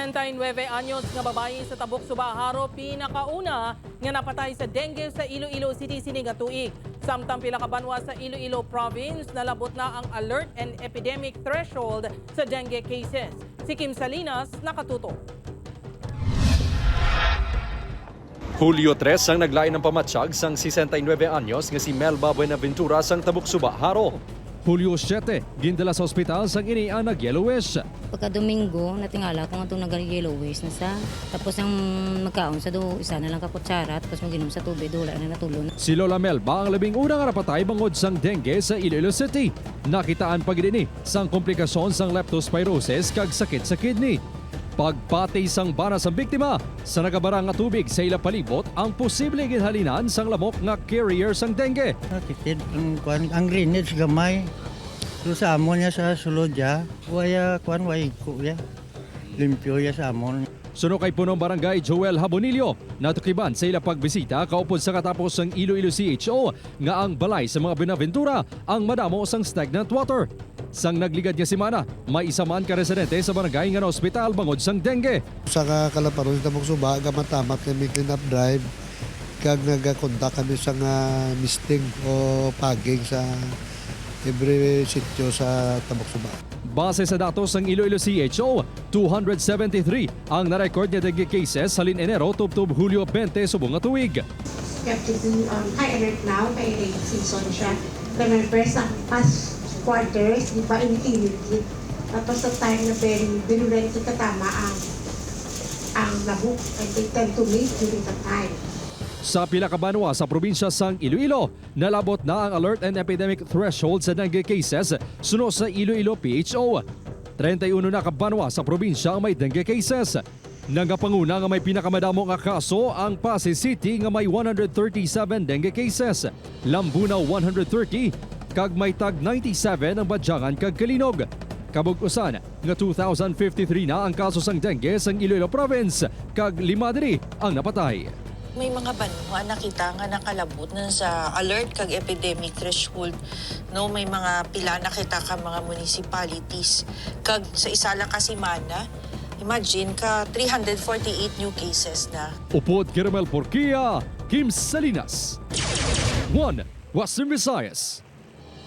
69 anyos nga babaye sa Tabuc Suba, Jaro, pinakauna nga napatay sa dengue sa Iloilo City sini nga tuig. Samtang pila ka banwa sa Iloilo province, nalab-ot na ang alert and epidemic threshold sa dengue cases. Si Kim Salinas nakatuto. Hulyo 3 ang naglain ng pamatsyag sang 69 anyos nga si Melba Buenaventura sang Tabuc Suba, Jaro. Hulyo 7, gindala sa ospital sang inian nag-yellowish. Pagka Domingo, natingala ko nga itong nag-yellowish na sa. Tapos ang magkaon sa isa na lang kakutsara, tapos maginom sa tubig, wala na natulon. Si Lola Melba ang labing unang napatay bangod sang dengue sa Iloilo City. Nakitaan pag ini sang komplikasyon sang leptospirosis kag sakit sa kidney. Pagpatay sang bana sa biktima sa nagabarang nga tubig sa ila palibot ang posible ginhalinan sang lamok nga carrier sang dengue. Nakitid ang drainage gamay. So sa amon niya sa sulod ya, waya way ko ya. Limpyo ya sa amon. Suno kay punong barangay Joel Habonillo, natukiban sa ila pagbisita kaupod sa katapos ng Iloilo CHO nga ang balay sa mga Buenaventura ang madamo sang stagnant water. Sang nagligad niya simana, may isa man ka residente sa barangay nga na ospital bangod sang dengue. Sa kalaparon sa Tabuc Suba, gamatamat kami clean up drive, kag nagakontak kami sa misting o paging sa every sityo sa Tabuc Suba. Base sa datos ng Iloilo CHO, 273 ang na-record niya dengue cases halin Enero tubtub Hulyo 20 subong nga tuig. Captain high alert now, kay rain season siya. Remember sa past quarters, di ba init. Tapos sa time na very virulent katama ang labuk, and they tend to meet during the time. Sa pila ka banwa sa probinsya sang Iloilo, nalabot na ang alert and epidemic threshold sa dengue cases suno sa Iloilo PHO. 31 na ka banwa sa probinsya ang may dengue cases. Nangapanguna nga may pinakamadamo nga kaso ang Pasay City nga may 137 dengue cases, Lambunaw 130, kag may tag 97 ang Badyangan kag Kalinog. Kabug-usan nga 2,053 na ang kaso sang dengue sang Iloilo Province, kag 5 diri ang napatay. May mga banwa nakita nga nakalabot na sa alert kag epidemic threshold. No, may mga pila nakita ka mga municipalities. Kag sa isa lang kasimana, imagine ka 348 new cases na. Upod Caramel Porquia, Kim Salinas. 1 Western Visayas.